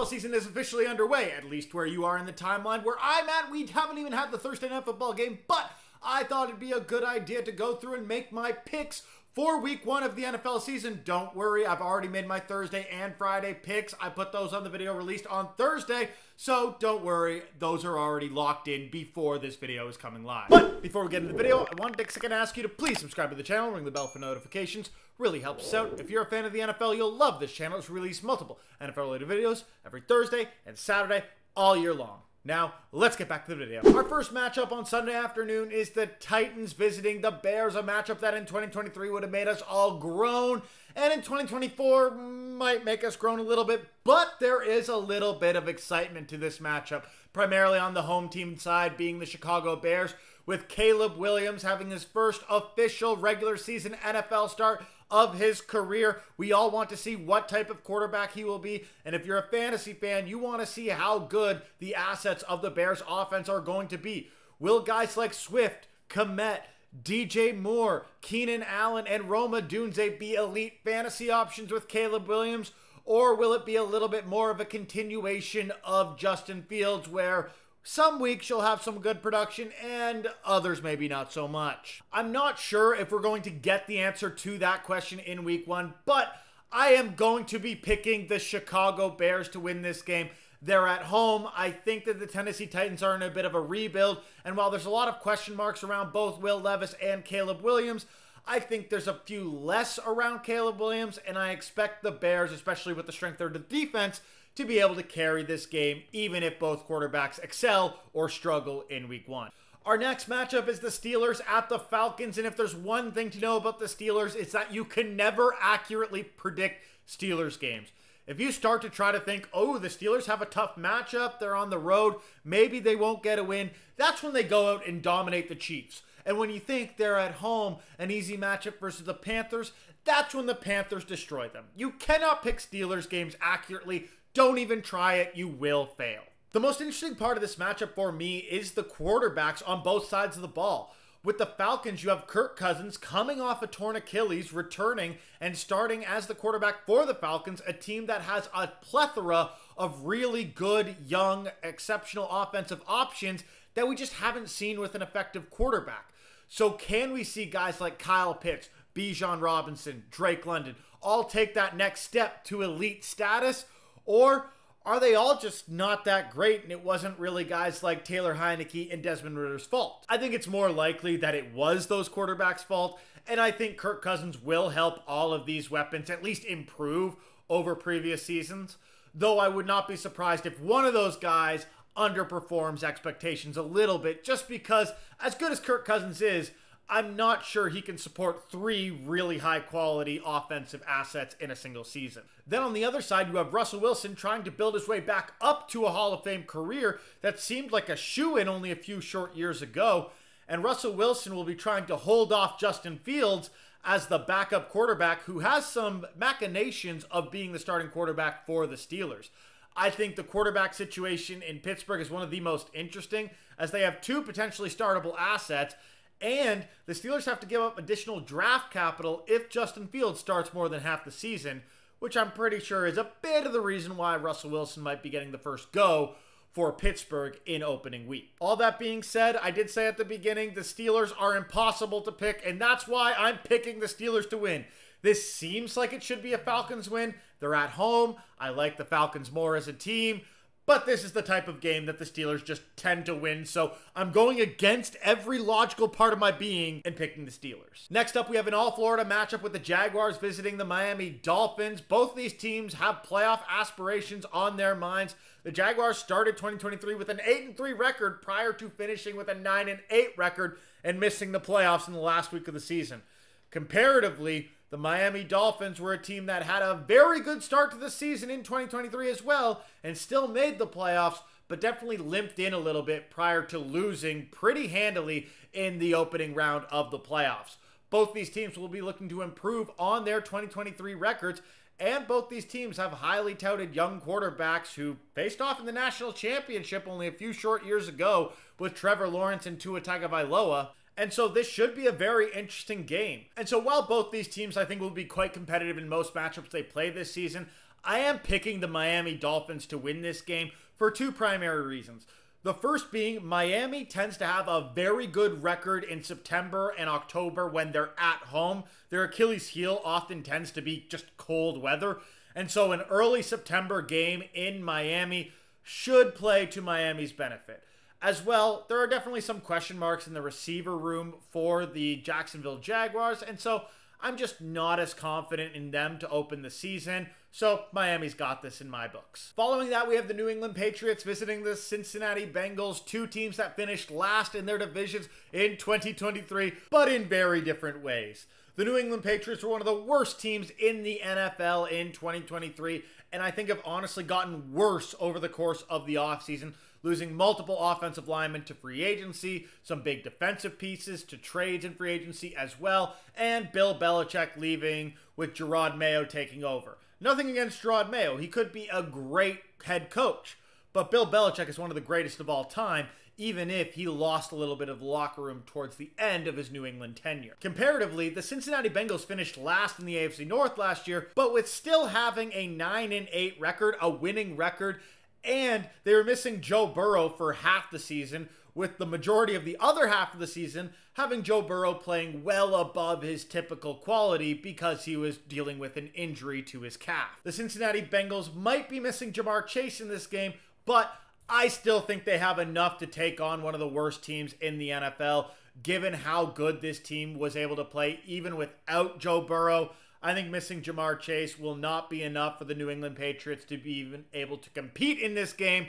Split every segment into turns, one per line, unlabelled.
NFL season is officially underway, at least where you are in the timeline. Where I'm at, we haven't even had the Thursday Night Football game, but I thought it'd be a good idea to go through and make my picks for week 1 of the NFL season. Don't worry, I've already made my Thursday and Friday picks. I put those on the video released on Thursday, so don't worry, those are already locked in before this video is coming live. But before we get into the video, I wanted to take a second to ask you to please subscribe to the channel, ring the bell for notifications. Really helps us out. If you're a fan of the NFL, you'll love this channel. It's released multiple NFL-related videos every Thursday and Saturday all year long. Now, let's get back to the video. Our first matchup on Sunday afternoon is the Titans visiting the Bears, a matchup that in 2023 would have made us all groan, and in 2024 might make us groan a little bit, but there is a little bit of excitement to this matchup, primarily on the home team side being the Chicago Bears, with Caleb Williams having his first official regular season NFL start of his career. We all want to see what type of quarterback he will be, and if you're a fantasy fan, you want to see how good the assets of the Bears offense are going to be. Will guys like Swift, Kmet, DJ Moore, Keenan Allen, and Roma Dunze be elite fantasy options with Caleb Williams, or will it be a little bit more of a continuation of Justin Fields, where some weeks you'll have some good production and others maybe not so much? I'm not sure if we're going to get the answer to that question in week 1, but I am going to be picking the Chicago Bears to win this game. They're at home. I think that the Tennessee Titans are in a bit of a rebuild, and while there's a lot of question marks around both Will Levis and Caleb Williams, I think there's a few less around Caleb Williams, and I expect the Bears, especially with the strength of the defense, to be able to carry this game, even if both quarterbacks excel or struggle in week 1. Our next matchup is the Steelers at the Falcons, and if there's one thing to know about the Steelers, it's that you can never accurately predict Steelers games. If you start to try to think, oh, the Steelers have a tough matchup, they're on the road, maybe they won't get a win, that's when they go out and dominate the Chiefs. And when you think they're at home, an easy matchup versus the Panthers, that's when the Panthers destroy them. You cannot pick Steelers games accurately. Don't even try it, you will fail. The most interesting part of this matchup for me is the quarterbacks on both sides of the ball. With the Falcons, you have Kirk Cousins coming off a torn Achilles, returning and starting as the quarterback for the Falcons, a team that has a plethora of really good, young, exceptional offensive options that we just haven't seen with an effective quarterback. So can we see guys like Kyle Pitts, Bijan Robinson, Drake London all take that next step to elite status? Or are they all just not that great and it wasn't really guys like Taylor Heineke and Desmond Ritter's fault? I think it's more likely that it was those quarterbacks' fault, and I think Kirk Cousins will help all of these weapons at least improve over previous seasons, though I would not be surprised if one of those guys underperforms expectations a little bit, just because as good as Kirk Cousins is, I'm not sure he can support 3 really high-quality offensive assets in a single season. Then on the other side, you have Russell Wilson trying to build his way back up to a Hall of Fame career that seemed like a shoo-in only a few short years ago. And Russell Wilson will be trying to hold off Justin Fields as the backup quarterback who has some machinations of being the starting quarterback for the Steelers. I think the quarterback situation in Pittsburgh is one of the most interesting, as they have 2 potentially startable assets, and the Steelers have to give up additional draft capital if Justin Fields starts more than half the season, which I'm pretty sure is a bit of the reason why Russell Wilson might be getting the first go for Pittsburgh in opening week. All that being said, I did say at the beginning, the Steelers are impossible to pick, and that's why I'm picking the Steelers to win. This seems like it should be a Falcons win. They're at home. I like the Falcons more as a team. But this is the type of game that the Steelers just tend to win, so I'm going against every logical part of my being and picking the Steelers. Next up, we have an all-Florida matchup with the Jaguars visiting the Miami Dolphins. Both of these teams have playoff aspirations on their minds. The Jaguars started 2023 with an 8-3 record prior to finishing with a 9-8 record and missing the playoffs in the last week of the season. Comparatively, the Miami Dolphins were a team that had a very good start to the season in 2023 as well and still made the playoffs, but definitely limped in a little bit prior to losing pretty handily in the opening round of the playoffs. Both these teams will be looking to improve on their 2023 records, and both these teams have highly touted young quarterbacks who faced off in the national championship only a few short years ago with Trevor Lawrence and Tua Tagovailoa. And so this should be a very interesting game. And so while both these teams I think will be quite competitive in most matchups they play this season, I am picking the Miami Dolphins to win this game for two primary reasons. The first being Miami tends to have a very good record in September and October when they're at home. Their Achilles heel often tends to be just cold weather. And so an early September game in Miami should play to Miami's benefit. As well, there are definitely some question marks in the receiver room for the Jacksonville Jaguars. And so I'm just not as confident in them to open the season. So Miami's got this in my books. Following that, we have the New England Patriots visiting the Cincinnati Bengals, two teams that finished last in their divisions in 2023, but in very different ways. The New England Patriots were one of the worst teams in the NFL in 2023, and I think have honestly gotten worse over the course of the offseason, losing multiple offensive linemen to free agency, some big defensive pieces to trades in free agency as well, and Bill Belichick leaving with Gerard Mayo taking over. Nothing against Gerard Mayo. He could be a great head coach, but Bill Belichick is one of the greatest of all time, even if he lost a little bit of the locker room towards the end of his New England tenure. Comparatively, the Cincinnati Bengals finished last in the AFC North last year, but with still having a 9-8 record, a winning record, and they were missing Joe Burrow for half the season, with the majority of the other half of the season having Joe Burrow playing well above his typical quality because he was dealing with an injury to his calf. The Cincinnati Bengals might be missing Jamar Chase in this game, but I still think they have enough to take on one of the worst teams in the NFL, given how good this team was able to play even without Joe Burrow. I think missing Jamar Chase will not be enough for the New England Patriots to be even able to compete in this game.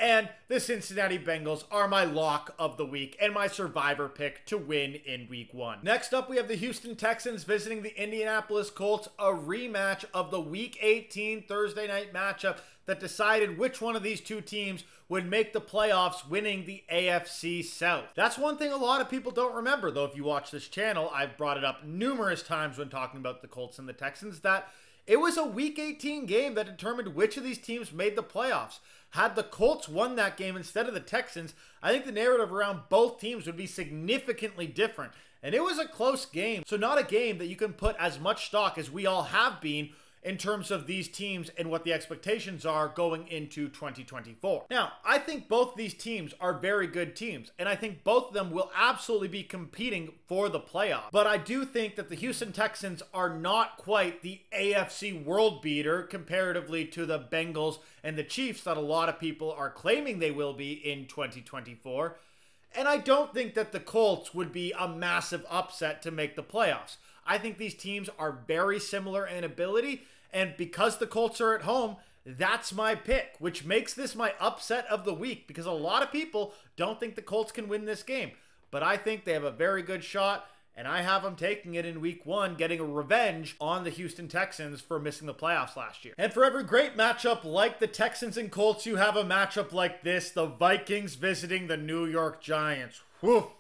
And the Cincinnati Bengals are my lock of the week and my survivor pick to win in week 1. Next up, we have the Houston Texans visiting the Indianapolis Colts, a rematch of the week 18 Thursday night matchup that decided which one of these two teams would make the playoffs, winning the AFC South. That's one thing a lot of people don't remember, though. If you watch this channel, I've brought it up numerous times when talking about the Colts and the Texans, that it was a week 18 game that determined which of these teams made the playoffs. Had the Colts won that game instead of the Texans, I think the narrative around both teams would be significantly different. And it was a close game, so not a game that you can put as much stock as we all have been in terms of these teams and what the expectations are going into 2024. Now, I think both of these teams are very good teams, and I think both of them will absolutely be competing for the playoff. But I do think that the Houston Texans are not quite the AFC world beater comparatively to the Bengals and the Chiefs that a lot of people are claiming they will be in 2024. And I don't think that the Colts would be a massive upset to make the playoffs. I think these teams are very similar in ability, and because the Colts are at home, that's my pick, which makes this my upset of the week, because a lot of people don't think the Colts can win this game. But I think they have a very good shot, and I have them taking it in week 1, getting a revenge on the Houston Texans for missing the playoffs last year. And for every great matchup like the Texans and Colts, you have a matchup like this, the Vikings visiting the New York Giants. Whew.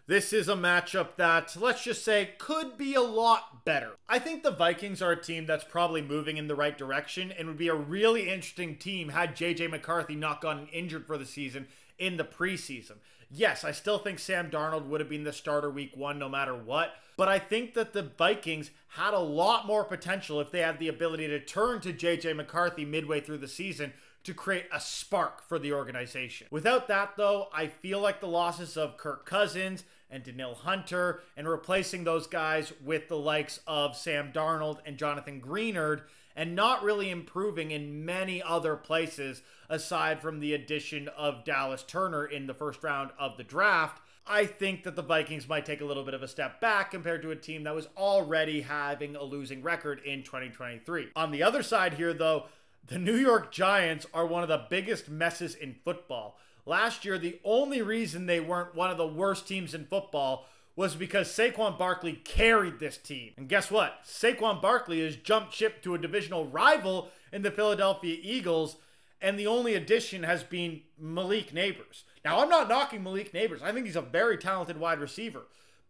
This is a matchup that, let's just say, could be a lot better. I think the Vikings are a team that's probably moving in the right direction and would be a really interesting team had J.J. McCarthy not gotten injured for the season in the preseason. Yes, I still think Sam Darnold would have been the starter week 1 no matter what, but I think that the Vikings had a lot more potential if they had the ability to turn to J.J. McCarthy midway through the season to create a spark for the organization. Without that, though, I feel like the losses of Kirk Cousins and Danielle Hunter and replacing those guys with the likes of Sam Darnold and Jonathan Greenard and not really improving in many other places aside from the addition of Dallas Turner in the first round of the draft, I think that the Vikings might take a little bit of a step back compared to a team that was already having a losing record in 2023. On the other side here, though, the New York Giants are one of the biggest messes in football. Last year, the only reason they weren't one of the worst teams in football was because Saquon Barkley carried this team. And guess what? Saquon Barkley has jumped ship to a divisional rival in the Philadelphia Eagles, and the only addition has been Malik Neighbors. Now, I'm not knocking Malik Neighbors. I think he's a very talented wide receiver.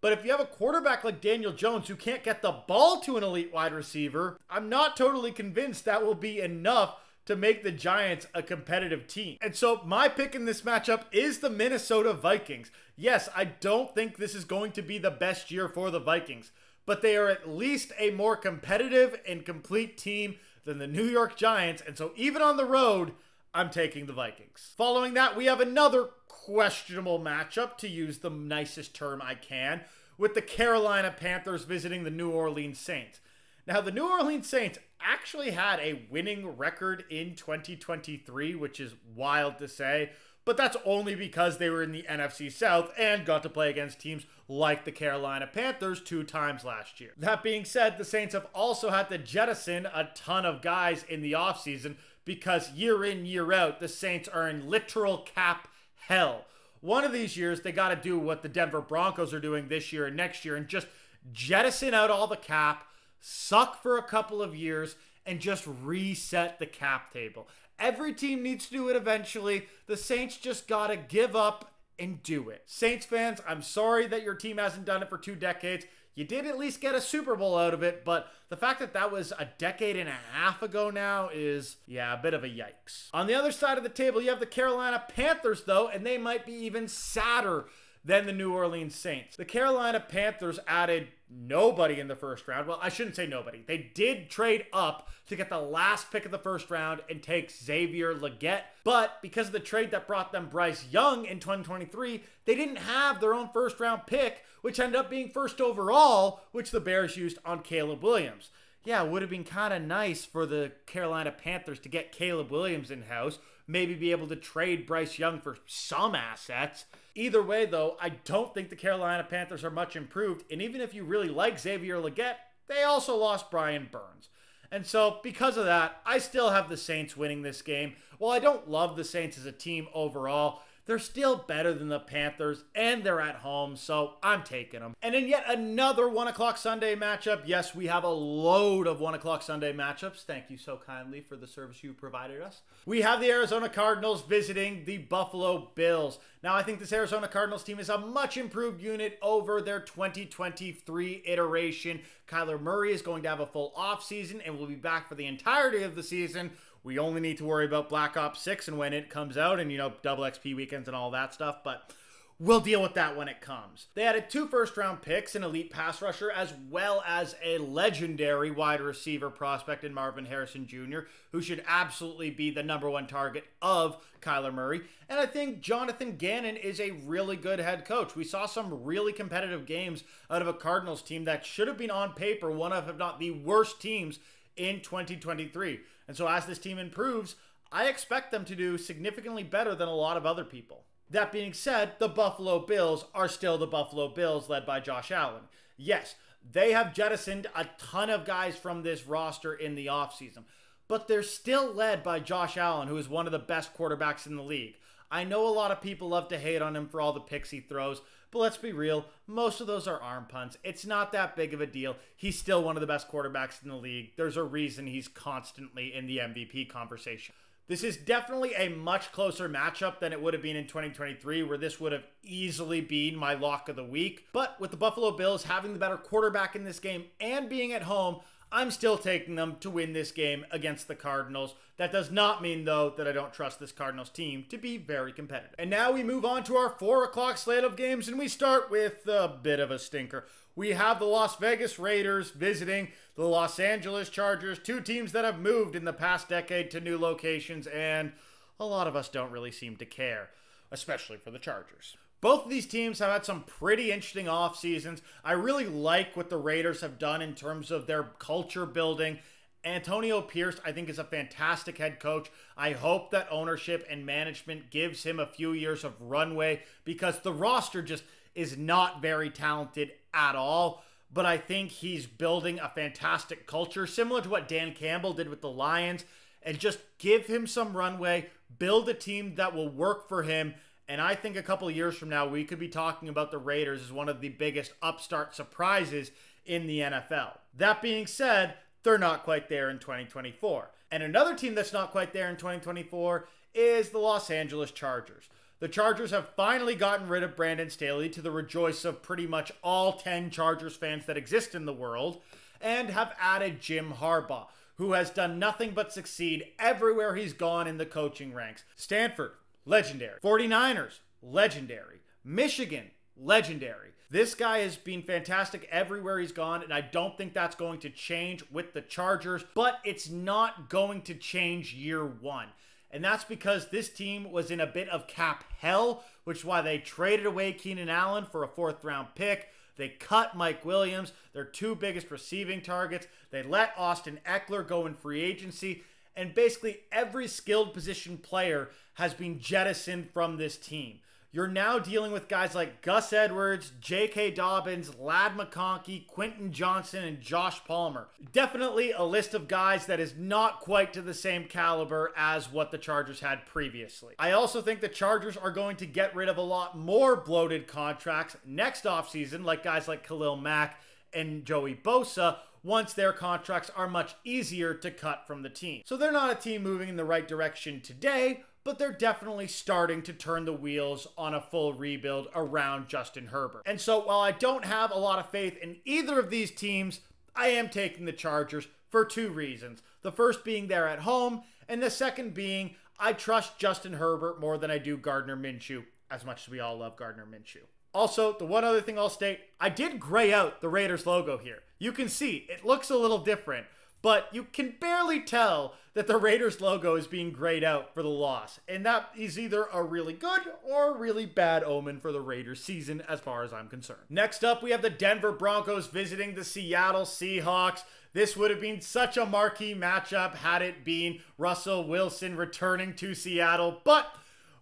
But if you have a quarterback like Daniel Jones who can't get the ball to an elite wide receiver, I'm not totally convinced that will be enough to make the Giants a competitive team. And so my pick in this matchup is the Minnesota Vikings. Yes, I don't think this is going to be the best year for the Vikings, but they are at least a more competitive and complete team than the New York Giants, and so even on the road, I'm taking the Vikings. Following that, we have another questionable matchup, to use the nicest term I can, with the Carolina Panthers visiting the New Orleans Saints. Now, the New Orleans Saints actually had a winning record in 2023, which is wild to say, but that's only because they were in the NFC South and got to play against teams like the Carolina Panthers 2 times last year. That being said, the Saints have also had to jettison a ton of guys in the offseason because year in, year out, the Saints are in literal cap hell. One of these years, they got to do what the Denver Broncos are doing this year and next year and just jettison out all the cap, suck for a couple of years, and just reset the cap table. Every team needs to do it eventually. The Saints just got to give up and do it. Saints fans, I'm sorry that your team hasn't done it for 2 decades. You did at least get a Super Bowl out of it, but the fact that that was a decade and a half ago now is, yeah, a bit of a yikes. On the other side of the table, you have the Carolina Panthers, though, and they might be even sadder than the New Orleans Saints. The Carolina Panthers added nobody in the first round. Well, I shouldn't say nobody. They did trade up to get the last pick of the first round and take Xavier Legette. But because of the trade that brought them Bryce Young in 2023, they didn't have their own first round pick, which ended up being first overall, which the Bears used on Caleb Williams. Yeah, it would have been kind of nice for the Carolina Panthers to get Caleb Williams in-house, maybe be able to trade Bryce Young for some assets. Either way, though, I don't think the Carolina Panthers are much improved, and even if you really like Xavier Legette, they also lost Brian Burns. And so, because of that, I still have the Saints winning this game. While I don't love the Saints as a team overall, they're still better than the Panthers, and they're at home, so I'm taking them. And in yet another 1 o'clock Sunday matchup, yes, we have a load of 1 o'clock Sunday matchups. Thank you so kindly for the service you provided us. We have the Arizona Cardinals visiting the Buffalo Bills. Now, I think this Arizona Cardinals team is a much improved unit over their 2023 iteration. Kyler Murray is going to have a full offseason and will be back for the entirety of the season. We only need to worry about Black Ops 6 and when it comes out and, double XP weekends and all that stuff, but we'll deal with that when it comes. They added 2 first-round picks, an elite pass rusher, as well as a legendary wide receiver prospect in Marvin Harrison Jr., who should absolutely be the #1 target of Kyler Murray. And I think Jonathan Gannon is a really good head coach. We saw some really competitive games out of a Cardinals team that should have been on paper one of, if not the worst teams in 2023. And so as this team improves, I expect them to do significantly better than a lot of other people. That being said, the Buffalo Bills are still the Buffalo Bills led by Josh Allen. Yes, they have jettisoned a ton of guys from this roster in the offseason, but they're still led by Josh Allen, who is one of the best quarterbacks in the league. I know a lot of people love to hate on him for all the picks he throws, but let's be real, most of those are arm punts. It's not that big of a deal. He's still one of the best quarterbacks in the league. There's a reason he's constantly in the MVP conversation. This is definitely a much closer matchup than it would have been in 2023, where this would have easily been my lock of the week. But with the Buffalo Bills having the better quarterback in this game and being at home, I'm still taking them to win this game against the Cardinals. That does not mean, though, that I don't trust this Cardinals team to be very competitive. And now we move on to our 4 o'clock slate of games, and we start with a bit of a stinker. We have the Las Vegas Raiders visiting the Los Angeles Chargers, 2 teams that have moved in the past decade to new locations, and a lot of us don't really seem to care, especially for the Chargers. Both of these teams have had some pretty interesting off seasons. I really like what the Raiders have done in terms of their culture building. Antonio Pierce, I think, is a fantastic head coach. I hope that ownership and management gives him a few years of runway because the roster just is not very talented at all. But I think he's building a fantastic culture, similar to what Dan Campbell did with the Lions, and just give him some runway, build a team that will work for him. And I think a couple of years from now, we could be talking about the Raiders as one of the biggest upstart surprises in the NFL. That being said, they're not quite there in 2024. And another team that's not quite there in 2024 is the Los Angeles Chargers. The Chargers have finally gotten rid of Brandon Staley, to the rejoice of pretty much all 10 Chargers fans that exist in the world, and have added Jim Harbaugh, who has done nothing but succeed everywhere he's gone in the coaching ranks. Stanford, legendary. 49ers, legendary. Michigan, legendary. This guy has been fantastic everywhere he's gone, and I don't think that's going to change with the Chargers, but it's not going to change year one. And that's because this team was in a bit of cap hell, which is why they traded away Keenan Allen for a 4th-round pick. They cut Mike Williams, their 2 biggest receiving targets. They let Austin Eckler go in free agency. And basically every skilled position player has been jettisoned from this team. You're now dealing with guys like Gus Edwards, J.K. Dobbins, Ladd McConkey, Quentin Johnson, and Josh Palmer. Definitely a list of guys that is not quite to the same caliber as what the Chargers had previously. I also think the Chargers are going to get rid of a lot more bloated contracts next offseason, like guys like Khalil Mack and Joey Bosa, once their contracts are much easier to cut from the team. So they're not a team moving in the right direction today, but they're definitely starting to turn the wheels on a full rebuild around Justin Herbert. And so while I don't have a lot of faith in either of these teams, I am taking the Chargers for 2 reasons. The first being they're at home, and the second being I trust Justin Herbert more than I do Gardner Minshew, as much as we all love Gardner Minshew. Also, the one other thing I'll state, I did gray out the Raiders logo here. You can see it looks a little different, but you can barely tell that the Raiders logo is being grayed out for the loss. And that is either a really good or a really bad omen for the Raiders season as far as I'm concerned. Next up, we have the Denver Broncos visiting the Seattle Seahawks. This would have been such a marquee matchup had it been Russell Wilson returning to Seattle, but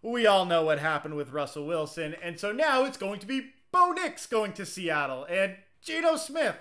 we all know what happened with Russell Wilson, and so now it's going to be Bo Nix going to Seattle, and Geno Smith.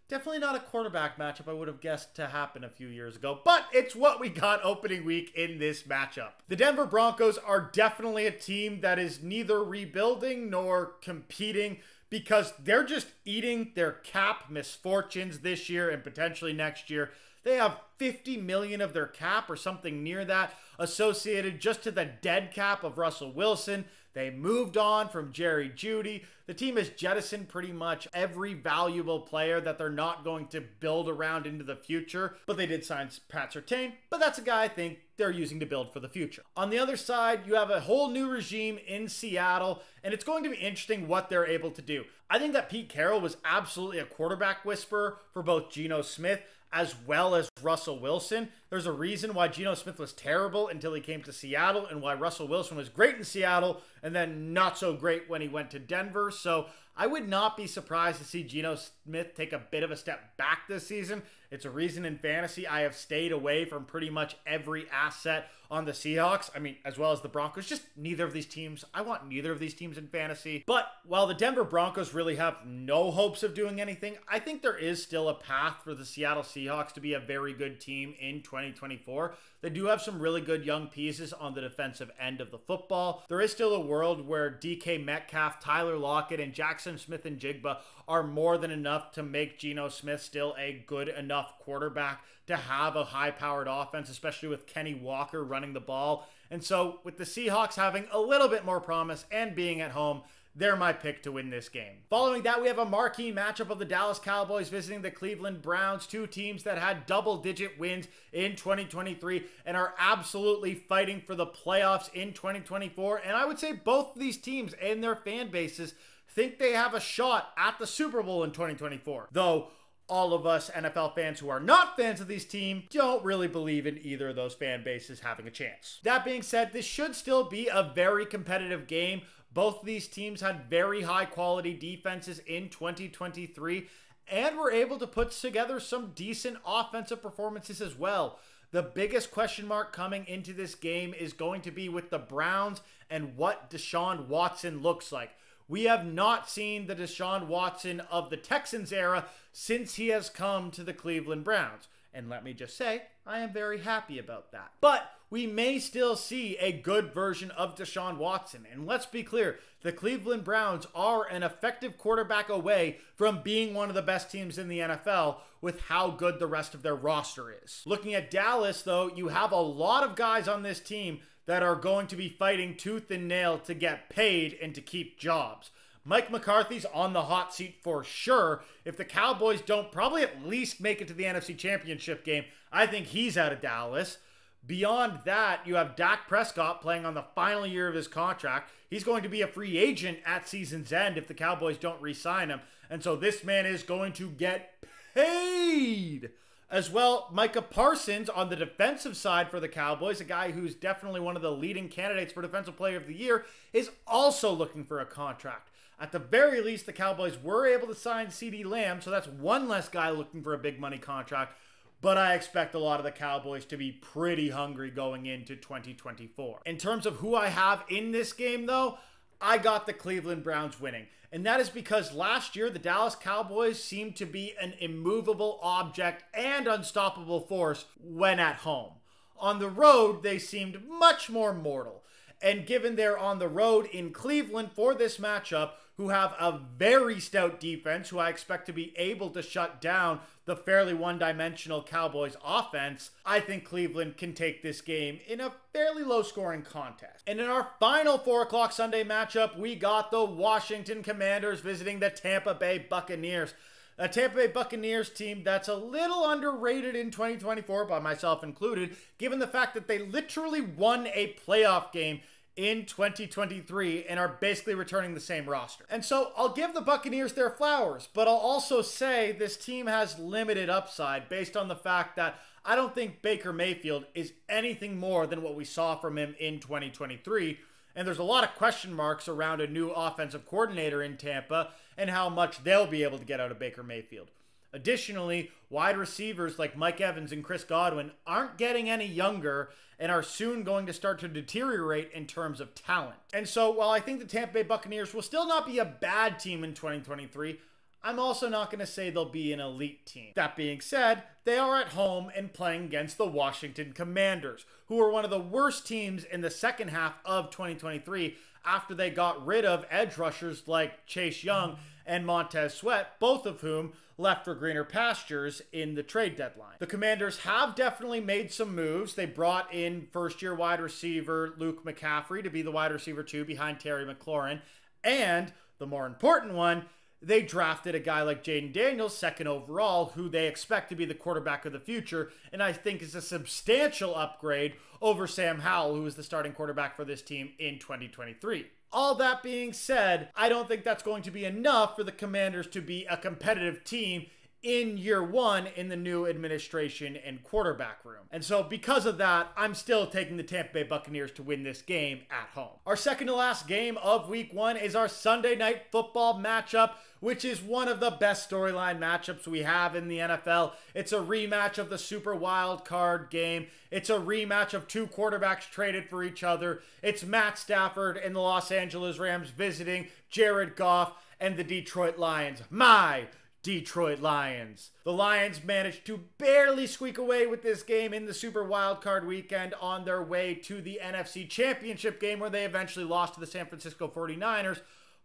Definitely not a quarterback matchup I would have guessed to happen a few years ago, but it's what we got opening week in this matchup. The Denver Broncos are definitely a team that is neither rebuilding nor competing because they're just eating their cap misfortunes this year and potentially next year. They have $50 million of their cap or something near that associated just to the dead cap of Russell Wilson. They moved on from Jerry Jeudy. The team has jettisoned pretty much every valuable player that they're not going to build around into the future. But they did sign Pat Surtain, but that's a guy I think they're using to build for the future. On the other side, you have a whole new regime in Seattle, and it's going to be interesting what they're able to do. I think that Pete Carroll was absolutely a quarterback whisperer for both Geno Smith as well as Russell Wilson. There's a reason why Geno Smith was terrible until he came to Seattle and why Russell Wilson was great in Seattle and then not so great when he went to Denver. So I would not be surprised to see Geno Smith take a bit of a step back this season. It's a reason in fantasy I have stayed away from pretty much every asset on the Seahawks. I mean, as well as the Broncos. Just neither of these teams. I want neither of these teams in fantasy. But while the Denver Broncos really have no hopes of doing anything, I think there is still a path for the Seattle Seahawks to be a very good team in 2024. They do have some really good young pieces on the defensive end of the football. There is still a world where DK Metcalf, Tyler Lockett, and Jackson Smith-Njigba are more than enough to make Geno Smith still a good enough quarterback to have a high-powered offense, especially with Kenny Walker running the ball. And so with the Seahawks having a little bit more promise and being at home, they're my pick to win this game. Following that, we have a marquee matchup of the Dallas Cowboys visiting the Cleveland Browns, 2 teams that had double-digit wins in 2023 and are absolutely fighting for the playoffs in 2024. And I would say both of these teams and their fan bases think they have a shot at the Super Bowl in 2024. Though all of us NFL fans who are not fans of these teams don't really believe in either of those fan bases having a chance. That being said, this should still be a very competitive game. Both of these teams had very high quality defenses in 2023 and were able to put together some decent offensive performances as well. The biggest question mark coming into this game is going to be with the Browns and what Deshaun Watson looks like. We have not seen the Deshaun Watson of the Texans era since he has come to the Cleveland Browns. And let me just say, I am very happy about that. But we may still see a good version of Deshaun Watson. And let's be clear, the Cleveland Browns are an effective quarterback away from being one of the best teams in the NFL with how good the rest of their roster is. Looking at Dallas, though, you have a lot of guys on this team that are going to be fighting tooth and nail to get paid and to keep jobs. Mike McCarthy's on the hot seat for sure. If the Cowboys don't probably at least make it to the NFC Championship game, I think he's out of Dallas. Beyond that, you have Dak Prescott playing on the final year of his contract. He's going to be a free agent at season's end if the Cowboys don't re-sign him. And so this man is going to get paid. As well, Micah Parsons on the defensive side for the Cowboys, a guy who's definitely one of the leading candidates for Defensive Player of the Year, is also looking for a contract. At the very least, the Cowboys were able to sign CeeDee Lamb, so that's one less guy looking for a big money contract. But I expect a lot of the Cowboys to be pretty hungry going into 2024. In terms of who I have in this game, though, I got the Cleveland Browns winning. And that is because last year, the Dallas Cowboys seemed to be an immovable object and unstoppable force when at home. On the road, they seemed much more mortal. And given they're on the road in Cleveland for this matchup, who have a very stout defense, who I expect to be able to shut down the fairly one-dimensional Cowboys offense, I think Cleveland can take this game in a fairly low-scoring contest. And in our final 4 o'clock Sunday matchup, we got the Washington Commanders visiting the Tampa Bay Buccaneers. A Tampa Bay Buccaneers team that's a little underrated in 2024, by myself included, given the fact that they literally won a playoff game in 2023 and are basically returning the same roster. And so I'll give the Buccaneers their flowers, but I'll also say this team has limited upside based on the fact that I don't think Baker Mayfield is anything more than what we saw from him in 2023. And there's a lot of question marks around a new offensive coordinator in Tampa and how much they'll be able to get out of Baker Mayfield. Additionally, wide receivers like Mike Evans and Chris Godwin aren't getting any younger and are soon going to start to deteriorate in terms of talent. And so while I think the Tampa Bay Buccaneers will still not be a bad team in 2023, I'm also not going to say they'll be an elite team. That being said, they are at home and playing against the Washington Commanders, who are one of the worst teams in the second half of 2023 after they got rid of edge rushers like Chase Young and Montez Sweat, both of whom left for greener pastures in the trade deadline. The Commanders have definitely made some moves. They brought in first-year wide receiver Luke McCaffrey to be the wide receiver 2 behind Terry McLaurin. And the more important one, they drafted a guy like Jaden Daniels, 2nd overall, who they expect to be the quarterback of the future, and I think is a substantial upgrade over Sam Howell, who was the starting quarterback for this team in 2023. All that being said, I don't think that's going to be enough for the Commanders to be a competitive team in year 1 in the new administration and quarterback room. And so because of that, I'm still taking the Tampa Bay Buccaneers to win this game at home. Our second to last game of week 1 is our Sunday night football matchup, which is one of the best storyline matchups we have in the NFL. It's a rematch of the Super Wild Card game. It's a rematch of 2 quarterbacks traded for each other. It's Matt Stafford and the Los Angeles Rams visiting Jared Goff and the Detroit Lions. My Detroit Lions. The Lions managed to barely squeak away with this game in the Super Wildcard weekend on their way to the NFC Championship game, where they eventually lost to the San Francisco 49ers.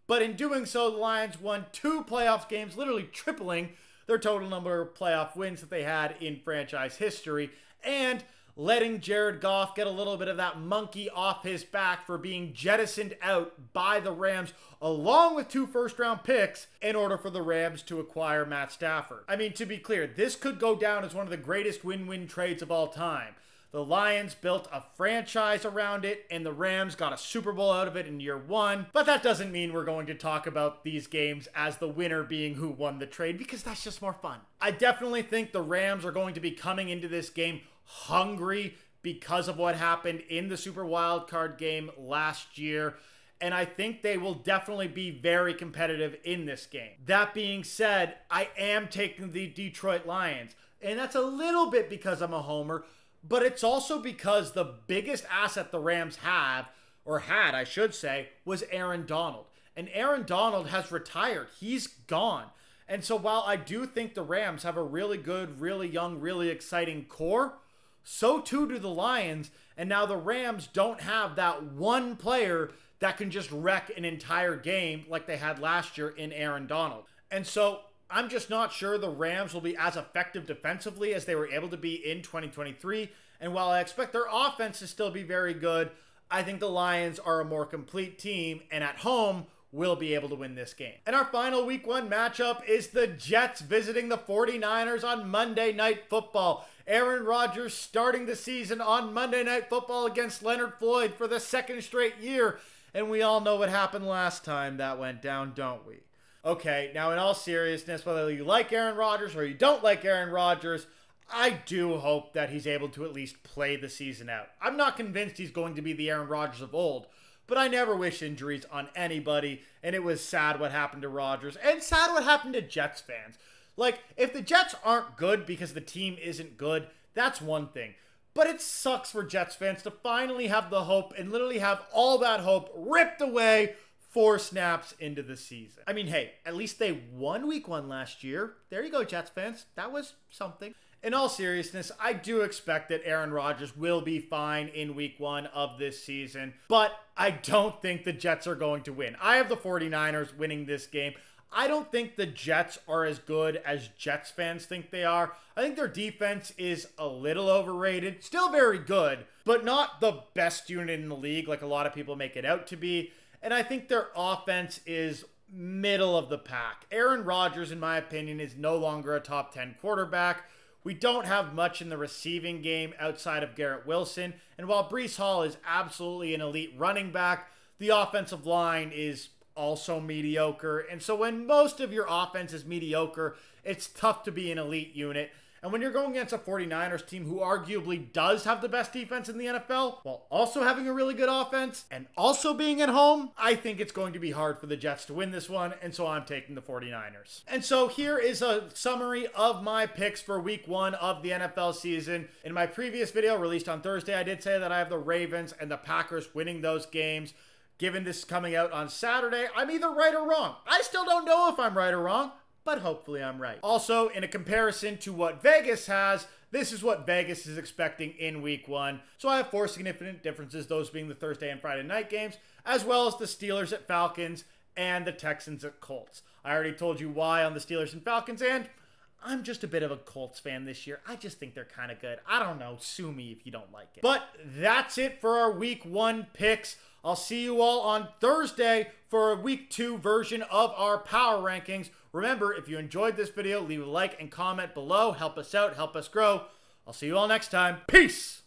But in doing so, the Lions won 2 playoff games, literally tripling their total number of playoff wins that they had in franchise history, and letting Jared Goff get a little bit of that monkey off his back for being jettisoned out by the Rams, along with 2 first-round picks, in order for the Rams to acquire Matt Stafford. I mean, to be clear, this could go down as one of the greatest win-win trades of all time. The Lions built a franchise around it, and the Rams got a Super Bowl out of it in year 1. But that doesn't mean we're going to talk about these games as the winner being who won the trade, because that's just more fun. I definitely think the Rams are going to be coming into this game hungry because of what happened in the Super Wildcard game last year. And I think they will definitely be very competitive in this game. That being said, I am taking the Detroit Lions. And that's a little bit because I'm a homer, but it's also because the biggest asset the Rams have, or had, I should say, was Aaron Donald. And Aaron Donald has retired. He's gone. And so while I do think the Rams have a really good, really young, really exciting core, so too do the Lions. And now the Rams don't have that one player that can just wreck an entire game like they had last year in Aaron Donald. And so I'm just not sure the Rams will be as effective defensively as they were able to be in 2023. And while I expect their offense to still be very good, I think the Lions are a more complete team, and at home will be able to win this game. And our final week 1 matchup is the Jets visiting the 49ers on Monday Night Football. Aaron Rodgers starting the season on Monday Night Football against Leonard Floyd for the second straight year. And we all know what happened last time that went down, don't we? Okay, now in all seriousness, whether you like Aaron Rodgers or you don't like Aaron Rodgers, I do hope that he's able to at least play the season out. I'm not convinced he's going to be the Aaron Rodgers of old, but I never wish injuries on anybody, and it was sad what happened to Rodgers, and sad what happened to Jets fans. Like, if the Jets aren't good because the team isn't good, that's one thing. But it sucks for Jets fans to finally have the hope and literally have all that hope ripped away 4 snaps into the season. I mean, hey, at least they won week 1 last year. There you go, Jets fans. That was something. In all seriousness, I do expect that Aaron Rodgers will be fine in week 1 of this season, but I don't think the Jets are going to win. I have the 49ers winning this game. I don't think the Jets are as good as Jets fans think they are. I think their defense is a little overrated. Still very good, but not the best unit in the league like a lot of people make it out to be. And I think their offense is middle of the pack. Aaron Rodgers, in my opinion, is no longer a top 10 quarterback. We don't have much in the receiving game outside of Garrett Wilson. And while Breece Hall is absolutely an elite running back, the offensive line is also mediocre. And so when most of your offense is mediocre, it's tough to be an elite unit. And when you're going against a 49ers team who arguably does have the best defense in the NFL, while also having a really good offense and also being at home, I think it's going to be hard for the Jets to win this one, and so I'm taking the 49ers. And so here is a summary of my picks for week 1 of the NFL season. In my previous video released on Thursday, I did say that I have the Ravens and the Packers winning those games. Given this is coming out on Saturday, I'm either right or wrong. I still don't know if I'm right or wrong, but hopefully I'm right. Also, in a comparison to what Vegas has, this is what Vegas is expecting in week 1. So I have 4 significant differences, those being the Thursday and Friday night games, as well as the Steelers at Falcons and the Texans at Colts. I already told you why on the Steelers and Falcons, and I'm just a bit of a Colts fan this year. I just think they're kind of good. I don't know, sue me if you don't like it. But that's it for our week 1 picks. I'll see you all on Thursday for a week 2 version of our power rankings. Remember, if you enjoyed this video, leave a like and comment below. Help us out, help us grow. I'll see you all next time. Peace!